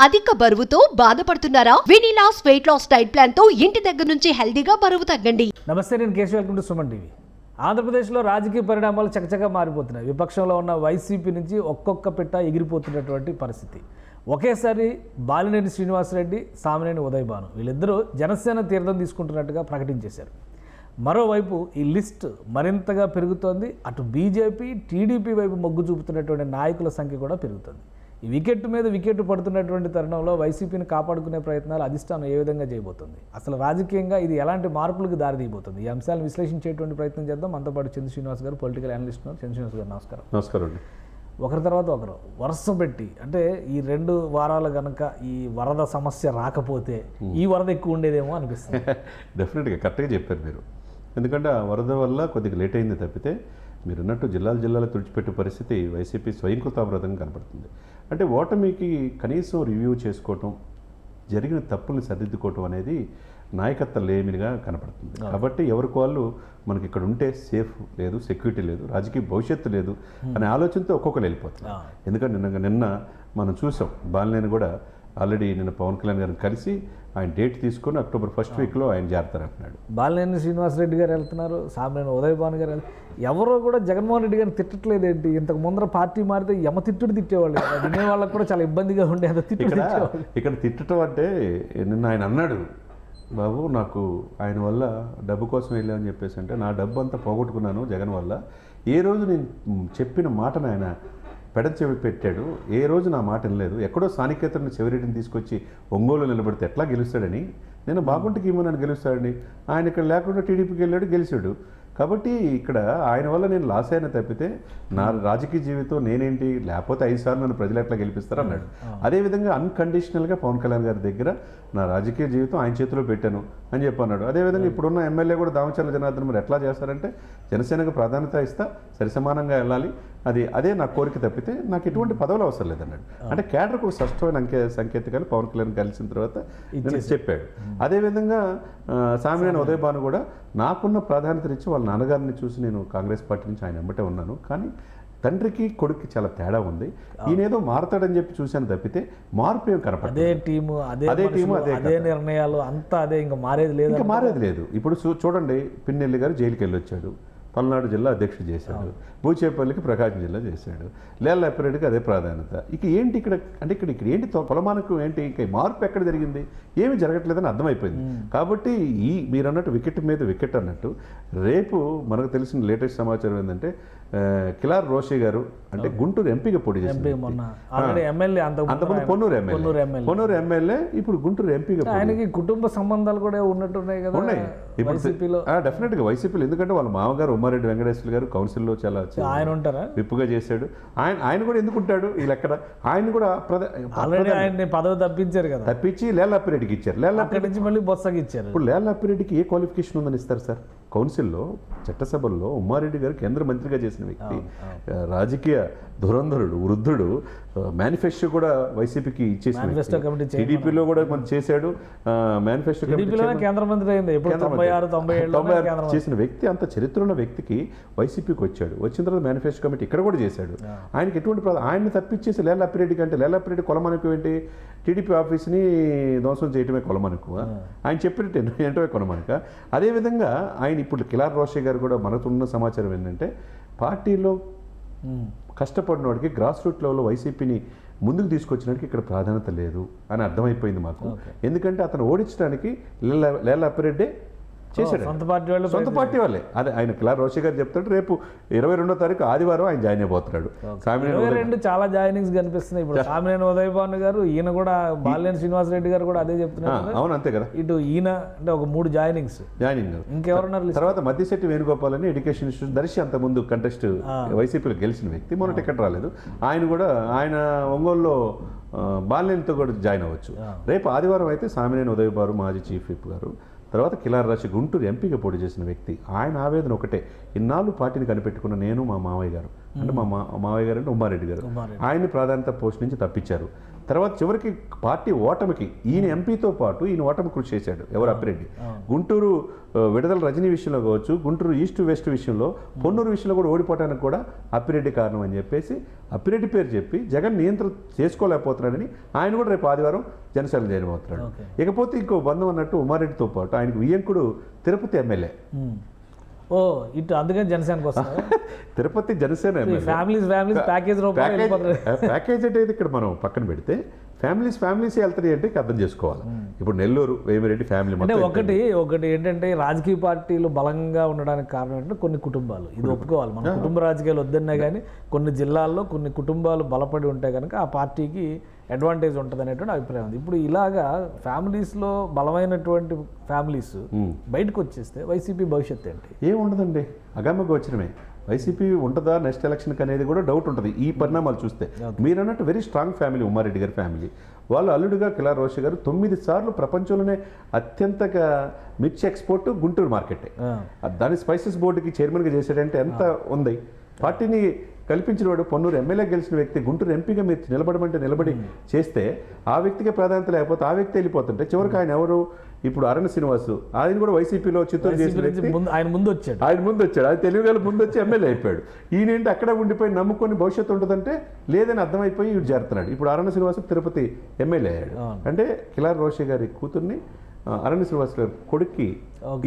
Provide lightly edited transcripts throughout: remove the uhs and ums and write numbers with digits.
అధిక బరువుతో బాధపడుతున్నారా? వినీలాస్ వెయిట్ లాస్ డైట్ ప్లాన్ తో ఇంటి దగ్గర నుంచి హెల్దీగా బరువు తగ్గండి. నమస్తే, నేను Keshav. Welcome to Suman TV. ఆంధ్రప్రదేశ్లో రాజకీయ పరిణామాలు చకచకా మారిపోతున్నాయి. విపక్షంలో ఉన్న వైసీపీ నుంచి ఒక్కొక్క పిట్ట ఎగిరిపోతున్నటువంటి పరిస్థితి. ఒకేసారి బాలినేని శ్రీనివాసరెడ్డి, సామినేని ఉదయభాను వీళ్ళిద్దరూ జనసేన తీర్థం తీసుకుంటున్నట్టుగా ప్రకటించేశారు. మరోవైపు ఈ లిస్ట్ మరింతగా పెరుగుతోంది. అటు బీజేపీ, టీడీపీ వైపు మొగ్గు చూపుతున్నటువంటి నాయకుల సంఖ్య కూడా పెరుగుతుంది. ఈ వికెట్ మీద వికెట్ పడుతున్నటువంటి తరుణంలో వైసీపీని కాపాడుకునే ప్రయత్నాలు అధిష్టానం ఏ విధంగా చేయబోతుంది, అసలు రాజకీయంగా ఇది ఎలాంటి మార్పులకు దారితీయబోతుంది, ఈ అంశాలను విశ్లేషించేటువంటి ప్రయత్నం చేద్దాం. మనతో పాటు చంద్ర శ్రీనివాస్ గారు, పొలిటికల్ అనలిస్ట్ ఉన్నారు. చంద్ర శ్రీనివాస్ గారు నమస్కారం. నమస్కారం అండి. ఒకరి తర్వాత ఒకరు వరుస పెట్టి, అంటే ఈ 2 వారాలు కనుక ఈ వరద సమస్య రాకపోతే ఈ వరద ఎక్కువ ఉండేదేమో అనిపిస్తుంది. డెఫినెట్గా కరెక్ట్గా చెప్పారు మీరు. ఎందుకంటే ఆ వరద వల్ల కొద్దిగా లేట్ అయింది తప్పితే మీరు అన్నట్టు జిల్లాలు తుడిచిపెట్టే పరిస్థితి వైసీపీ స్వయంకృతాపరాధంగా కనపడుతుంది. అంటే ఓటమికి కనీసం రివ్యూ చేసుకోవటం, జరిగిన తప్పుల్ని సరిదిద్దుకోవటం అనేది నాయకత్వ లేమిగా కనపడుతుంది. కాబట్టి ఎవరికి వాళ్ళు మనకి ఇక్కడ ఉంటే సేఫ్ లేదు, సెక్యూరిటీ లేదు, రాజకీయ భవిష్యత్తు లేదు అనే ఆలోచనతో ఒక్కొక్కరు వెళ్ళిపోతుంది. ఎందుకంటే నిన్న మనం చూసాం, బాలినేని కూడా ఆల్రెడీ నిన్న పవన్ కళ్యాణ్ గారిని కలిసి ఆయన డేట్ తీసుకొని అక్టోబర్ 1st వీక్లో ఆయన చేరతారంటున్నాడు. బాలినేని శ్రీనివాసరెడ్డి గారు వెళ్తున్నారు, సామినేని ఉదయభాను గారు ఎవరో కూడా జగన్మోహన్ రెడ్డి గారిని తిట్టట్లేదు ఏంటి? ఇంతకు ముందర పార్టీ మారితే తిట్టుడు తిట్టేవాళ్ళు, వినే వాళ్ళకి కూడా చాలా ఇబ్బందిగా ఉండేది. ఇక్కడ తిట్టడం అంటే నిన్న ఆయన అన్నాడు, బాబు నాకు ఆయన వల్ల డబ్బు కోసం వెళ్ళామని చెప్పేసి, అంటే నా డబ్బు అంతా పోగొట్టుకున్నాను జగన్ వల్ల. ఏ రోజు నేను చెప్పిన మాటను ఆయన పెడచెవి పెట్టాడు, ఏ రోజు నా మాట వినలేదు. ఎక్కడో స్థానికేతను చెవిరెడ్డిని తీసుకొచ్చి ఒంగోలు నిలబడితే ఎట్లా గెలుస్తాడని, నేను బాగుంటికి నన్ను గెలుస్తాడని, ఆయన ఇక్కడ లేకుండా టీడీపీకి వెళ్ళాడు, గెలిచాడు. కాబట్టి ఇక్కడ ఆయన వల్ల నేను లాస్ అయినా తప్పితే నా రాజకీయ జీవితం నేనేంటి, లేకపోతే 5 సార్లు నన్ను ప్రజలు ఎట్లా గెలిపిస్తారు అన్నాడు. అదేవిధంగా అన్కండిషనల్గా పవన్ కళ్యాణ్ గారి దగ్గర నా రాజకీయ జీవితం ఆయన చేతిలో పెట్టాను అని చెప్పి అన్నాడు. అదేవిధంగా ఇప్పుడున్న ఎమ్మెల్యే కూడా దామచర్ల జనార్దన్ మరి ఎట్లా చేస్తారంటే జనసేనకు ప్రాధాన్యత ఇస్తా, సరిసమానంగా వెళ్ళాలి, అదే నా కోరిక తప్పితే నాకు ఎటువంటి పదవులు అవసరం లేదన్నాడు. అంటే కేడర్కు ఒక స్పష్టమైన సంకేతాలు పవన్ కళ్యాణ్ కలిసిన తర్వాత చెప్పాడు. అదేవిధంగా సామినేని ఉదయభాను కూడా నాకున్న ప్రాధాన్యత ఇచ్చి వాళ్ళ నాన్నగారిని చూసి నేను కాంగ్రెస్ పార్టీ నుంచి ఆయన వెంబటే ఉన్నాను, కానీ తండ్రికి కొడుక్కి చాలా తేడా ఉంది, ఈయనేదో మారతాడని చెప్పి చూశాను తప్పితే మార్పు ఏం కనపడదు. అదే టీము అదే నిర్ణయాలు అంతా అదే, ఇంకా మారేది లేదు. ఇప్పుడు చూడండి, పిన్నెల్లి గారు జైలుకి వెళ్ళి వచ్చాడు, పల్నాడు జిల్లా అధ్యక్షుడు చేశాడు, బూచేపల్లికి ప్రకాశం జిల్లా చేశాడు, లేళ్ళప్పిరెడ్డికి అదే ప్రాధాన్యత. ఇక ఏంటి ఇక్కడ అంటే ఇక్కడ ఏంటి పొలమానకు ఏంటి, ఇంకా మార్పు ఎక్కడ జరిగింది, ఏమి జరగట్లేదని అర్థమైపోయింది. కాబట్టి మీరు అన్నట్టు వికెట్ మీద వికెట్ అన్నట్టు రేపు మనకు తెలిసిన లేటెస్ట్ సమాచారం ఏంటంటే కిలార్ రోషే గారు అంటే గుంటూరు ఎంపీగా పోటీ చేశారు. అంతకుముందు పొన్నూరు ఎమ్మెల్యే ఇప్పుడు గుంటూరు ఎంపీగా. ఆయనకి కుటుంబ సంబంధాలు కూడా ఉన్నట్టున్నాయి కదా. ఉన్నాయి ఇప్పుడు డెఫినెట్గా వైసీపీలో. ఎందుకంటే వాళ్ళ మామగారు ఉమ్మారెడ్డి వెంకటేశ్వర గారు కౌన్సిల్లో చాలా ఆయన ఉంటారా విప్పుగా చేశాడు. ఆయన కూడా ఎందుకు ఉంటాడు వీళ్ళెక్కడ, ఆయన కూడా ఆయన్ని పదవి తప్పించారు కదా, తప్పించి లేళ్ళప్పిరెడ్డికి ఇచ్చారు. అక్కడి నుంచి మళ్ళీ బొత్సకి ఇచ్చారు. ఇప్పుడు లేళ్ళప్పిరెడ్డికి ఏ క్వాలిఫికేషన్ ఉందని ఇస్తారు సార్? కౌన్సిల్లో చట్టసభల్లో ఉమ్మారెడ్డి గారు కేంద్ర మంత్రిగా చేసిన వ్యక్తి, రాజకీయ ధురంధరుడు, వృద్ధుడు, మేనిఫెస్టో కూడా వైసీపీకి ఇచ్చేసిన, టీడీపీలో కూడా మనం చేశాడు, మేనిఫెస్టో కేంద్ర మంత్రి చేసిన వ్యక్తి. అంత చరిత్ర ఉన్న వ్యక్తికి వైసీపీకి వచ్చాడు, వచ్చిన తర్వాత మేనిఫెస్టో కమిటీ ఇక్కడ కూడా చేశాడు. ఆయనకి ఎటువంటి ఆయన్ని తప్పించేసి లేళ్ళప్పిరెడ్డి కంటే, లేళ్ళప్పిరెడ్డి కొలమనుకు ఏంటి, టీడీపీ ఆఫీస్ని ధ్వంసం చేయటమే కొలమనుకు, ఆయన చెప్పినట్టు ఏంటో కొలమనుక. అదేవిధంగా ఆయన ఇప్పుడు కిలార్ రోషే గారు కూడా మనకున్న సమాచారం ఏంటంటే పార్టీలో కష్టపడినోడికి గ్రాస్ రూట్ లెవెల్లో వైసీపీని ముందుకు తీసుకొచ్చినకి ఇక్కడ ప్రాధాన్యత లేదు అని అర్థమైపోయింది మాకు. ఎందుకంటే అతను ఓడించడానికి లేళ్ళప్పిరెడ్డే చేశాడు, సొంత పార్టీ వాళ్ళే. అదే ఆయన కిలార్ రోషే గారు చెప్తాడు, రేపు 22వ తారీఖు ఆదివారం ఆయన జాయిన్ అయిపోతున్నాడు. చాలా జాయినింగ్స్ కనిపిస్తున్నాయి ఇప్పుడు. సామినేని ఉదయభాను గారు, ఈయన కూడా బాలినేని శ్రీనివాసరెడ్డి గారు కూడా అదే చెప్తున్నారు. అవును, అంతే కదా. ఇటు ఈయన అంటే ఒక 3 జాయినింగ్ ఇంకెవరున్నారు. తర్వాత మద్దిశెట్టి వేణుగోపాల్ అని ఎడ్యుకేషన్ ఇన్స్టిట్యూట్ దర్శి అంత ముందు కంటెస్ట్ వైసీపీలో గెలిచిన వ్యక్తి, మొన్న టికెట్ రాలేదు. ఆయన ఒంగోలులో బాలినేనితో కూడా జాయిన్ అవ్వచ్చు. రేపు ఆదివారం అయితే సామినేని ఉదయభాను మాజీ చీఫ్ విప్ గారు, తర్వాత కిలార్ రాశి గుంటూరు ఎంపీగా పోటీ చేసిన వ్యక్తి. ఆయన ఆవేదన ఒకటే, ఇన్నాళ్ళు పార్టీని కనిపెట్టుకున్న నేను, మా మావయ్య గారు అంటే మా మావయ్య గారు అంటే ఉమ్మారెడ్డి గారు, ఆయన్ని ప్రాధాన్యత పోస్ట్ నుంచి తప్పించారు. తర్వాత చివరికి పార్టీ ఓటమికి ఈయన ఎంపీతో పాటు ఈయన ఓటమి కృషి చేశాడు ఎవరు అప్పిరెడ్డి. గుంటూరు విడుదల రజనీ విషయంలో కావచ్చు, గుంటూరు ఈస్ట్ వెస్ట్ విషయంలో, పొన్నూరు విషయంలో కూడా ఓడిపోవడానికి కూడా అప్పిరెడ్డి కారణం అని చెప్పేసి అప్పిరెడ్డి పేరు చెప్పి జగన్ నియంత్రణ చేసుకోలేకపోతున్నాడని ఆయన కూడా రేపు ఆదివారం జనసేన చేరిన అవుతున్నాడు. ఇకపోతే ఇంకో బంధం అన్నట్టు ఉమారెడ్డితో పాటు ఆయనకు వియ్యంకుడు తిరుపతి ఎమ్మెల్యే. ఓ ఇటు అందుకని జనసేనకు వస్తారు. Tirupati Janasena families package package అంటే ఇక్కడ మనం పక్కన పెడితే ఫ్యామిలీస్ వెళ్తాయి అంటే అర్థం చేసుకోవాలి. ఇప్పుడు నెల్లూరు వేమిరెడ్డి ఫ్యామిలీ అంటే ఒకటి ఏంటంటే రాజకీయ పార్టీలు బలంగా ఉండడానికి కారణం ఏంటంటే కొన్ని కుటుంబాలు, ఇది ఒప్పుకోవాలి. మన కుటుంబ రాజకీయాలు వద్దన్నా కానీ కొన్ని జిల్లాల్లో కొన్ని కుటుంబాలు బలపడి ఉంటే కనుక ఆ పార్టీకి అడ్వాంటేజ్ ఉంటుంది అనేటువంటి అభిప్రాయం ఉంది. ఇప్పుడు ఇలాగా ఫ్యామిలీస్లో బలమైనటువంటి ఫ్యామిలీస్ బయటకు వచ్చేస్తే వైసీపీ భవిష్యత్తు ఏంటి? ఏముండదండి, అగమ్య గోచరమే. వైసీపీ ఉంటుందా నెక్స్ట్ ఎలక్షన్కి అనేది కూడా డౌట్ ఉంటుంది ఈ పరిణామాలు చూస్తే. మీరు అన్నట్టు వెరీ స్ట్రాంగ్ ఫ్యామిలీ ఉమ్మారెడ్డి గారి ఫ్యామిలీ. వాళ్ళ అల్లుడుగా కిలార్ రోషి గారు 9 సార్లు ప్రపంచంలోనే అత్యంతగా మిర్చి ఎక్స్పోర్ట్ గుంటూరు మార్కెటే. దాని స్పైసెస్ బోర్డుకి చైర్మన్గా చేశాడంటే ఎంత ఉంది. పార్టీని కల్పించిన వాడు పొన్నూరు ఎమ్మెల్యే గెలిచిన వ్యక్తి గుంటూరు ఎంపీగా మీరు నిలబడమంటే నిలబడి చేస్తే ఆ వ్యక్తికే ప్రాధాన్యత లేకపోతే ఆ వ్యక్తి వెళ్ళిపోతుంటే చివరికి ఆయన ఎవరు ఇప్పుడు అరణ్య శ్రీనివాసు, ఆయన కూడా వైసీపీలో చిత్తూరు చేసిన వ్యక్తి. ఆయన ముందు వచ్చాడు ఆయన తెలుగులో ముందు వచ్చి ఎమ్మెల్యే అయిపోయాడు. ఈయనేంటి అక్కడ ఉండిపోయి నమ్ముకొని భవిష్యత్తు ఉంటుందంటే లేదని అర్థమైపోయి ఇటు చేరుతున్నాడు. ఇప్పుడు అరణ్య శ్రీనివాసు తిరుపతి ఎమ్మెల్యే అయ్యాడు. అంటే కిలార్ రోషి గారి కూతుర్ని అరణ్య శ్రీనివాస్ గారి కొడుక్కి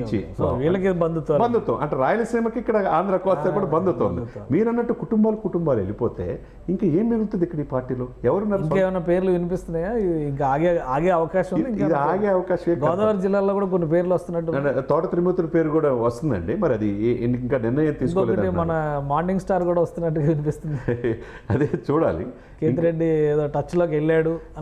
ఇచ్చి వీళ్ళకి బంధుత్వం అంటే రాయలసీమకి ఇక్కడ ఆంధ్ర కోస్తా కూడా బంధుత్వం ఉంది. మీరు అన్నట్టు కుటుంబాలు వెళ్ళిపోతే ఇంకా ఏం మిగులుతుంది ఇక్కడ ఈ పార్టీలో? ఎవరున్నా పేర్లు వినిపిస్తున్నాయా? ఇంకా ఆగే అవకాశం ఉంది. ఇది ఆగే అవకాశం. గోదావరి జిల్లాలో కూడా కొన్ని పేర్లు వస్తున్నట్టు తోట త్రిమూర్తుల పేరు కూడా వస్తుందండి. మరి అది ఇంకా నిర్ణయం తీసుకోలేదు. మన మార్నింగ్ స్టార్ కూడా వస్తున్నట్టుగా వినిపిస్తుంది. అదే చూడాలి. కేతిరెడ్డి ఏదో టచ్ లోకి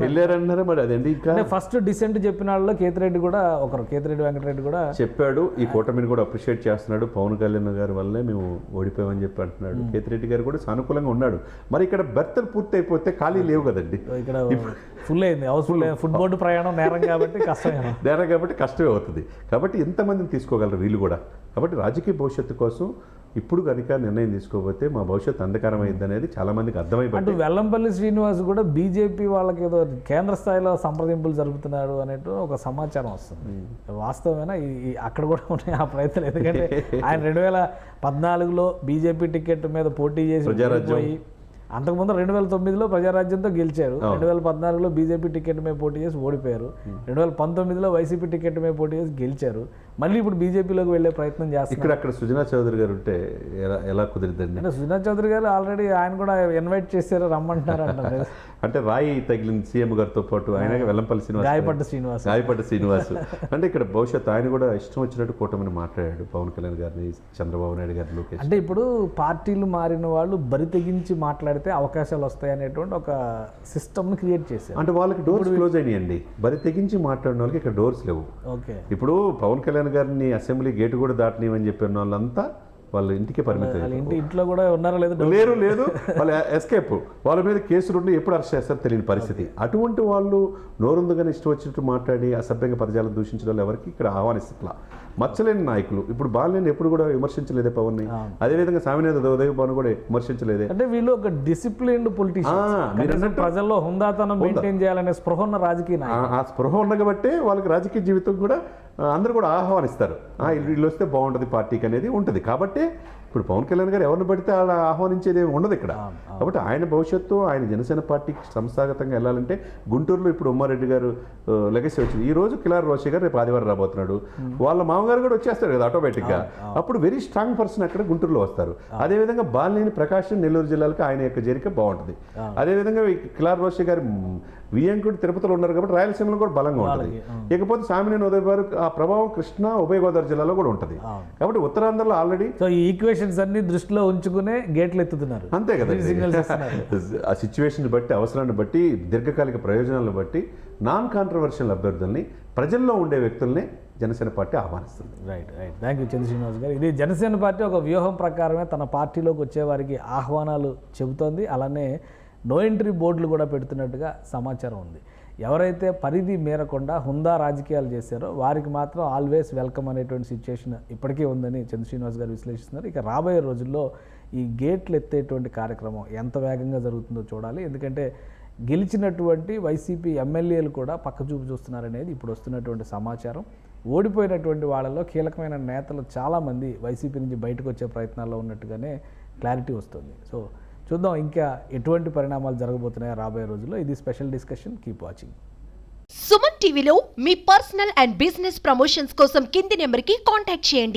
వెళ్ళారన్నారా? మరి అదేంటి ఇంకా ఫస్ట్ డిసెంట్ చెప్పిన వాళ్ళలో కేతిరెడ్డి కూడా ఒకరు, కేతిరెడ్డి వెంకటరెడ్డి కూడా చెప్పాడు. ఈ కూటమిని కూడా అప్రిషియేట్ చేస్తున్నాడు. పవన్ కళ్యాణ్ గారి వల్లే మేము ఓడిపోయామని చెప్పి అంటున్నాడు. కేతిరెడ్డి గారు కూడా సానుకూలంగా ఉన్నాడు. మరి ఇక్కడ బెర్తలు పూర్తి అయిపోతే ఖాళీ లేవు కదండి. ఇక్కడ ఫుల్ అయింది, హౌస్ఫుల్. ఫుట్బోర్డు ప్రయాణం నేరం కాబట్టి కష్టమే అవుతుంది. కాబట్టి ఎంతమందిని తీసుకోగలరు వీళ్ళు కూడా. కాబట్టి రాజకీయ భవిష్యత్తు కోసం ఇప్పుడు కనుక నిర్ణయం తీసుకోకపోతే మా భవిష్యత్తు అంధకారం అయింది అనేది చాలా మందికి అర్థమైపోయింది. వెల్లంపల్లి శ్రీనివాస్ కూడా బీజేపీ వాళ్ళకి ఏదో కేంద్ర స్థాయిలో సంప్రదింపులు జరుపుతున్నాడు అనేట్టు ఒక సమాచారం వస్తుంది. వాస్తవమేనా? అక్కడ కూడా ఉన్నాయి ఆ ప్రయత్నాలు. ఎందుకంటే ఆయన 2014లో బీజేపీ టికెట్ మీద పోటీ చేసి అంతకుముందు 2009లో ప్రజారాజ్యంతో గెలిచారు. 2014లో బీజేపీ టికెట్ మీద పోటీ చేసి ఓడిపోయారు. 2019లో వైసీపీ టికెట్ మీద పోటీ చేసి గెలిచారు. మళ్ళీ ఇప్పుడు బీజేపీలోకి వెళ్లే ప్రయత్నం చేస్తారు. అక్కడ సుజనా చౌదరి గారు ఉంటే ఎలా కుదిరిద్దండి? అంటే సుజనా చౌదరి గారు ఆల్రెడీ ఆయన కూడా ఇన్వైట్ చేశారు, రమ్మంటున్నారు అంటారు. అంటే రాయి తగిలింది సీఎం గారితో పాటు ఆయన వెల్లంపల్లి గాయపడ్డ శ్రీనివాస్ అంటే ఇక్కడ భవిష్యత్తు ఆయన కూడా ఇష్టం వచ్చినట్టు కూటమిని మాట్లాడాడు. పవన్ కళ్యాణ్ గారిని, చంద్రబాబు నాయుడు గారిని, లోకేష్. అంటే ఇప్పుడు పార్టీలు మారిన వాళ్ళు బరి తెగించి మాట్లాడితే అవకాశాలు వస్తాయి అనేటువంటి ఒక సిస్టమ్ని క్రియేట్ చేశారు. అంటే వాళ్ళకి డోర్స్ క్లోజ్ అయినాయండి. బరి తెగించి మాట్లాడిన వాళ్ళకి ఇక్కడ డోర్స్ లేవు. ఓకే, ఇప్పుడు పవన్ కళ్యాణ్ గారిని అసెంబ్లీ గేటు కూడా దాటనివని చెప్పిన వాళ్ళంతా వాళ్ళ ఇంటికే పరిమితం. ఇంట్లో కూడా ఉన్నారో లేదు వాళ్ళ ఎస్కేప్. వాళ్ళ మీద కేసులు ఉండి ఎప్పుడు అరెస్ట్ చేస్తారో తెలియని పరిస్థితి. అటువంటి వాళ్ళు నోరుందుగానే ఇష్టం వచ్చినట్టు మాట్లాడి అసభ్యంగా పదజాలను దూషించడం వాళ్ళు ఎవరికి ఇక్కడ ఆహ్వానిస్తట్లా. మచ్చలేని నాయకులు. ఇప్పుడు బాలినేని ఎప్పుడు కూడా విమర్శించలేదే పవన్ ని, అదేవిధంగా సామినేని ఉదయభాను కూడా విమర్శించలేదే. అంటే వీళ్ళు ఒక డిసిప్లిన్డ్ పొలిటీషియన్, ప్రజల్లో హుందాతనం మెయింటైన్ చేయాలనే స్పృహ ఉన్న రాజకీయ ఆ స్పృహ ఉండబట్టే వాళ్ళకి రాజకీయ జీవితం కూడా అందరూ కూడా ఆహ్వానిస్తారు. వీళ్ళు వస్తే బాగుంటుంది పార్టీకి అనేది ఉంటుంది. కాబట్టి ఇప్పుడు పవన్ కళ్యాణ్ గారు ఎవరిని పడితే అలా ఆహ్వానించేది ఉండదు ఇక్కడ. కాబట్టి ఆయన భవిష్యత్తు, ఆయన జనసేన పార్టీకి సంస్థాగతంగా వెళ్ళాలంటే గుంటూరులో ఇప్పుడు ఉమ్మారెడ్డి గారు లెగసీ వచ్చింది. ఈ రోజు కిలార్ రోషి గారు రేపు ఆదివారం రాబోతున్నాడు. వాళ్ళ మామగారు కూడా వచ్చేస్తారు కదా ఆటోమేటిక్గా. అప్పుడు వెరీ స్ట్రాంగ్ పర్సన్ అక్కడ గుంటూరులో వస్తారు. అదేవిధంగా బాలినేని ప్రకాశం నెల్లూరు జిల్లాలకు ఆయన యొక్క చేరిక బాగుంటుంది. అదేవిధంగా కిలార్ రోషి గారు వియ్యంకుడు తిరుపతిలో ఉన్నారు కాబట్టి రాయలసీమలో కూడా బలంగా ఉంటుంది. ఇకపోతే సామినేని ఉదయభాను ఆ ప్రభావం కృష్ణా, ఉభయ గోదావరి జిల్లాలో కూడా ఉంటుంది. కాబట్టి ఉత్తరాంధ్రలో ఆల్రెడీ ఈక్వేషన్స్ అన్ని దృష్టిలో ఉంచుకునే గేట్లు ఎత్తుతున్నారు. అంతే కదా. ఆ సిచ్యువేషన్ బట్టి, అవసరాన్ని బట్టి, దీర్ఘకాలిక ప్రయోజనాలను బట్టి నాన్ కాంట్రవర్షియల్ అభ్యర్థుల్ని, ప్రజల్లో ఉండే వ్యక్తుల్ని జనసేన పార్టీ ఆహ్వానిస్తుంది. Right. Thank you Chandra Srinivas garu. ఇది జనసేన పార్టీ ఒక వ్యూహం ప్రకారమే తన పార్టీలోకి వచ్చే వారికి ఆహ్వానాలు చెబుతోంది. అలానే నో ఎంట్రీ బోర్డులు కూడా పెడుతున్నట్టుగా సమాచారం ఉంది. ఎవరైతే పరిధి మేరకుండా హుందా రాజకీయాలు చేశారో వారికి మాత్రం ఆల్వేస్ వెల్కమ్ అనేటువంటి సిచ్యుయేషన్ ఇప్పటికే ఉందని చంద్ర శ్రీనివాస్ గారు విశ్లేషిస్తున్నారు. ఇక రాబోయే రోజుల్లో ఈ గేట్లు ఎత్తేటువంటి కార్యక్రమం ఎంత వేగంగా జరుగుతుందో చూడాలి. ఎందుకంటే గెలిచినటువంటి వైసీపీ ఎమ్మెల్యేలు కూడా పక్కచూపు చూస్తున్నారనేది ఇప్పుడు వస్తున్నటువంటి సమాచారం. ఓడిపోయినటువంటి వాళ్ళలో కీలకమైన నేతలు చాలామంది వైసీపీ నుంచి బయటకు వచ్చే ప్రయత్నాల్లో ఉన్నట్టుగానే క్లారిటీ వస్తుంది. సో చూద్దాం ఇంకా ఎటువంటి పరిణామాలు జరగబోతున్నాయో రాబోయే రోజుల్లో. ఇది special discussion. Keep watching. Suman టీవీలో మీ పర్సనల్ అండ్ బిజినెస్ ప్రమోషన్స్ కోసం కింది నెంబర్కి కాంటాక్ట్ చేయండి.